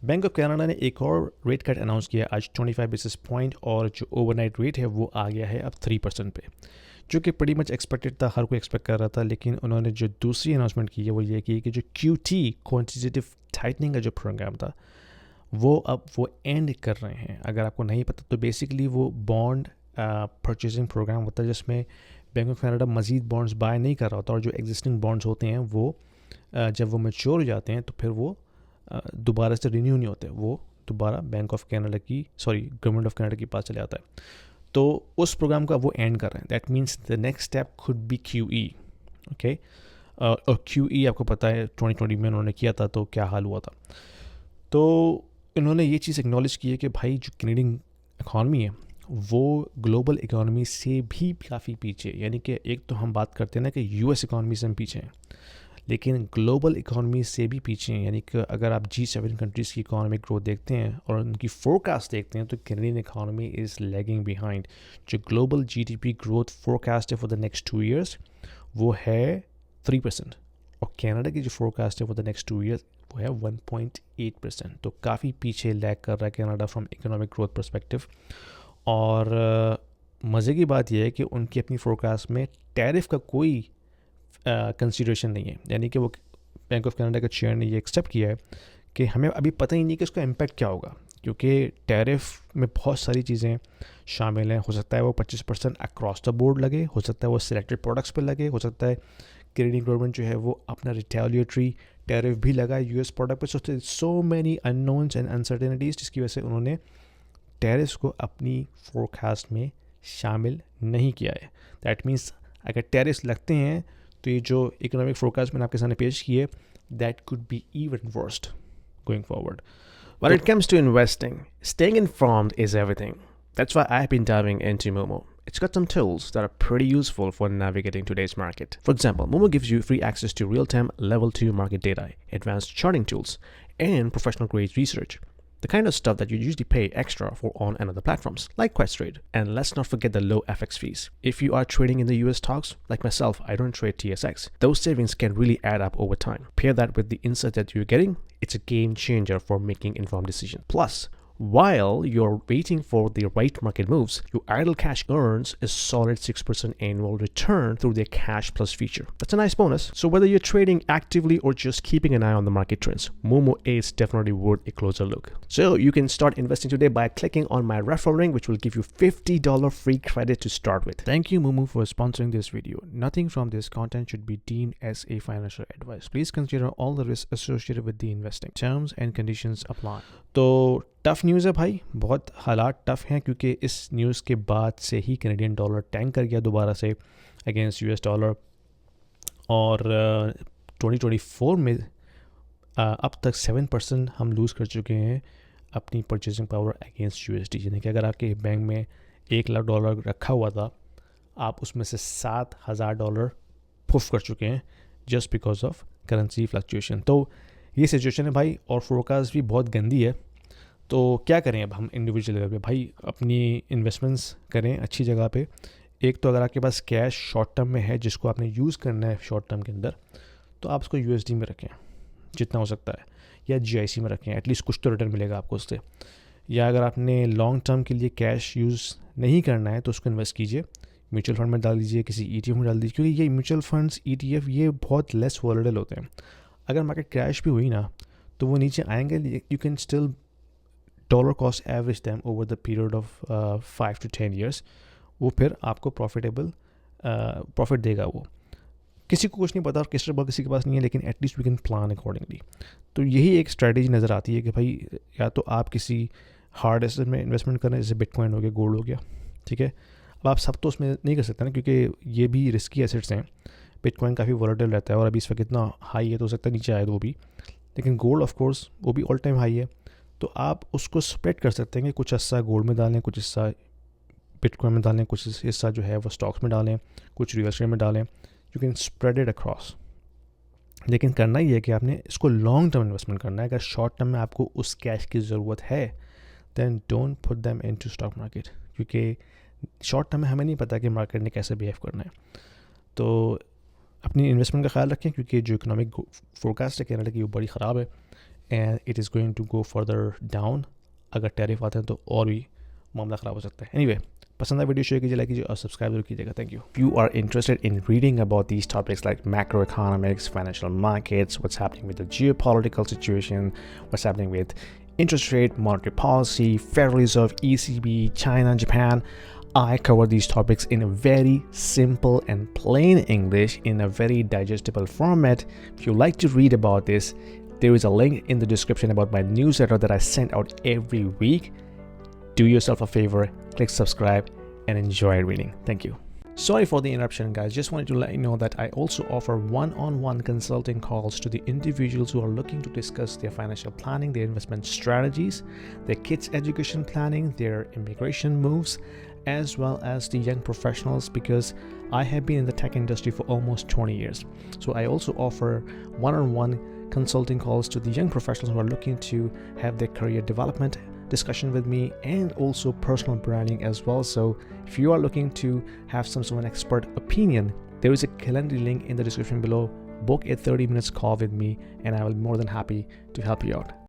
Bank of Canada ने एक और रेट कट अनाउंस किया आज 25 बेसिस पॉइंट, और जो ओवरनाइट रेट है वो आ गया है अब 3% पे, जो कि pretty मच एक्सपेक्टेड था, हर कोई एक्सपेक्ट कर रहा था। लेकिन उन्होंने जो दूसरी अनाउंसमेंट की है वो ये की कि जो QT क्वांटिटेटिव टाइटनिंग का जो प्रोग्राम था वो अब वो एंड कर रहे हैं। अगर आपको नहीं पता तो बेसिकली वो बॉन्ड परचेजिंग प्रोग्राम होता है जिसमें बैंक ऑफ कनाडा मज़ीद बॉन्ड्स बाय नहीं कर रहा होता, और जो एग्जिस्टिंग बॉन्ड्स होते हैं वो जब वो मैच्योर हो जाते हैं तो फिर वो दोबारा से रिन्यू नहीं होते, वो दोबारा बैंक ऑफ कनाडा की गवर्नमेंट ऑफ कनाडा के पास चले जाता है। तो उस प्रोग्राम का वो एंड कर रहे हैं। That means the next step could be QE। Okay, और QE आपको पता है 2020 में उन्होंने किया था तो क्या हाल हुआ था। तो इन्होंने ये चीज़ एक्नॉलेज की है कि भाई जो कैनेडियन इकॉनमी है वो ग्लोबल इकॉनमी से भी काफ़ी पीछे, यानी कि एक तो हम बात करते हैं ना कि US इकॉनमी से हम पीछे हैं, लेकिन ग्लोबल इकॉनमी से भी पीछे हैं। यानी कि अगर आप G7 कंट्रीज़ की इकॉनमिक ग्रोथ देखते हैं और उनकी फोरकास्ट देखते हैं तो Canadian economy is lagging behind. जो ग्लोबल GDP ग्रोथ फोरकास्ट है फॉर द नेक्स्ट 2 ईयर्स वो है 3%, और कनाडा की जो फोरकास्ट है फॉर द नेक्स्ट 2 ईयर्स वो है 1.8%। तो काफ़ी पीछे लैग कर रहा है Canada from economic growth perspective. और मज़े की बात यह है कि उनकी अपनी फोरकास्ट में टैरिफ का कोई कंसिडरेशन नहीं है। यानी कि वो बैंक ऑफ कनाडा के चेयर ने ये एक्सेप्ट किया है कि हमें अभी पता ही नहीं कि उसका इम्पैक्ट क्या होगा, क्योंकि टैरिफ में बहुत सारी चीज़ें शामिल हैं। हो सकता है वो 25% अक्रॉस द बोर्ड लगे, हो सकता है वो सिलेक्टेड प्रोडक्ट्स पर लगे, हो सकता है कैनेडियन गवर्नमेंट जो है वो अपना रिटेलिएटरी टैरिफ भी लगाए US प्रोडक्ट पर। So many unknowns and uncertainties जिसकी वजह से उन्होंने टैरिफ्स को अपनी फोरकास्ट में शामिल नहीं किया है। दैट मीन्स अगर टैरिफ्स लगते हैं तो ये जो इकोनॉमिक फोरकास्ट मैंने आपके सामने पेश की है that could be even worst going forward. When it comes to investing, staying informed is everything. That's why I've been diving into Momo. It's got some tools that are pretty useful for navigating today's market. For example, Momo gives you free access to real-time level 2 market data, advanced charting tools, and professional grade research. The kind of stuff that you usually pay extra for on another platforms, like Questrade. And let's not forget the low FX fees. If you are trading in the US stocks, like myself, I don't trade TSX. Those savings can really add up over time. Pair that with the insight that you're getting, it's a game changer for making informed decisions. Plus, while you're waiting for the right market moves, your idle cash earns a solid 6% annual return through their Cash Plus feature. That's a nice bonus. So whether you're trading actively or just keeping an eye on the market trends, Momo is definitely worth a closer look. So you can start investing today by clicking on my referral link, which will give you $50 free credit to start with. Thank you, Momo, for sponsoring this video. Nothing from this content should be deemed as a financial advice. Please consider all the risks associated with the investing. Terms and conditions apply. तो tough news है भाई, बहुत हालात tough हैं, क्योंकि इस news के बाद से ही कैनेडियन डॉलर टैंक कर गया दोबारा से अगेंस्ट US डॉलर। और 2024 में अब तक 7% हम लूज़ कर चुके हैं अपनी परचेजिंग पावर अगेंस्ट USD। यानी कि अगर आपके बैंक में $1,00,000 रखा हुआ था, आप उसमें से $7,000 पुफ कर चुके हैं just because of currency fluctuation. तो ये सिचुएशन है भाई, और फोरकास्ट भी बहुत गंदी है। तो क्या करें अब हम इंडिविजुअल लेवल पे भाई, अपनी इन्वेस्टमेंट्स करें अच्छी जगह पे। एक तो अगर आपके पास कैश शॉर्ट टर्म में है जिसको आपने यूज़ करना है शॉर्ट टर्म के अंदर, तो आप उसको USD में रखें जितना हो सकता है, या GIC में रखें, एटलीस्ट कुछ तो रिटर्न मिलेगा आपको उससे। या अगर आपने लॉन्ग टर्म के लिए कैश यूज़ नहीं करना है तो उसको इन्वेस्ट कीजिए, म्यूचुअल फंड में डाल दीजिए, किसी ETF में डाल दीजिए, क्योंकि ये म्यूचुअल फंड्स ETF ये बहुत लेस वॉलेटाइल होते हैं। अगर मार्केट क्रैश भी हुई ना तो वो नीचे आएंगे, you can still dollar cost average them over the period of 5 to 10 years. वो फिर आपको प्रॉफिट देगा। वो किसी को कुछ नहीं पता, क्रिस्टल बॉल किसी के पास नहीं है, लेकिन at least we can plan accordingly. तो यही एक स्ट्रैटेजी नज़र आती है कि भाई या तो आप किसी हार्ड एसेट में इन्वेस्टमेंट करें, जैसे बिटकॉइन हो गया, गोल्ड हो गया, ठीक है। अब आप सब तो उसमें नहीं कर सकते ना, क्योंकि ये भी रिस्की एसेट्स हैं। बिटकॉइन काफ़ी वॉलेटाइल रहता है और अभी इस वक्त इतना हाई है तो हो सकता है नीचे आए तो वो भी, लेकिन गोल्ड ऑफ कोर्स वो भी ऑल टाइम हाई है। तो आप उसको स्प्रेड कर सकते हैं कि कुछ हिस्सा गोल्ड में डालें, कुछ हिस्सा बिटकॉइन में डालें, कुछ हिस्सा जो है वो स्टॉक्स में डालें, कुछ रियल एस्टेट में डालें। You can spread it across, लेकिन करना ही है कि आपने इसको लॉन्ग टर्म इन्वेस्टमेंट करना है। अगर शॉर्ट टर्म में आपको उस कैश की ज़रूरत है than don't put them into stock market, क्योंकि शॉर्ट टर्म में हमें नहीं पता कि मार्केट ने कैसे बिहेव करना है। तो अपनी इन्वेस्टमेंट का ख्याल रखें, क्योंकि जो इकोनॉमिक फोरकास्ट है कनाडा की वो बड़ी ख़राब है। and it is going to go further down. अगर टैरिफ आते हैं तो और भी मामला ख़राब हो सकता है. Anyway, पसंद आया वीडियो शेयर कीजिए, लाइक कीजिए और सब्सक्राइब जरूर कीजिएगा. Thank you. You are interested in reading about these topics like macroeconomics, financial markets, what's happening with the geopolitical situation, what's happening with interest rate, monetary policy, Federal Reserve, ECB, China, Japan. I cover these topics in a very simple and plain English in a very digestible format. If you like to read about this, there is a link in the description about my newsletter that I send out every week. Do yourself a favor, click subscribe, and enjoy reading. Thank you. Sorry for the interruption, guys. Just wanted to let you know that I also offer one-on-one consulting calls to the individuals who are looking to discuss their financial planning, their investment strategies, their kids' education planning, their immigration moves, as well as the young professionals, because I have been in the tech industry for almost 20 years. So I also offer one-on-one consulting calls to the young professionals who are looking to have their career development discussion with me, and also personal branding as well. So if you are looking to have some sort of an expert opinion, there is a calendar link in the description below. Book a 30 minutes call with me and I will be more than happy to help you out.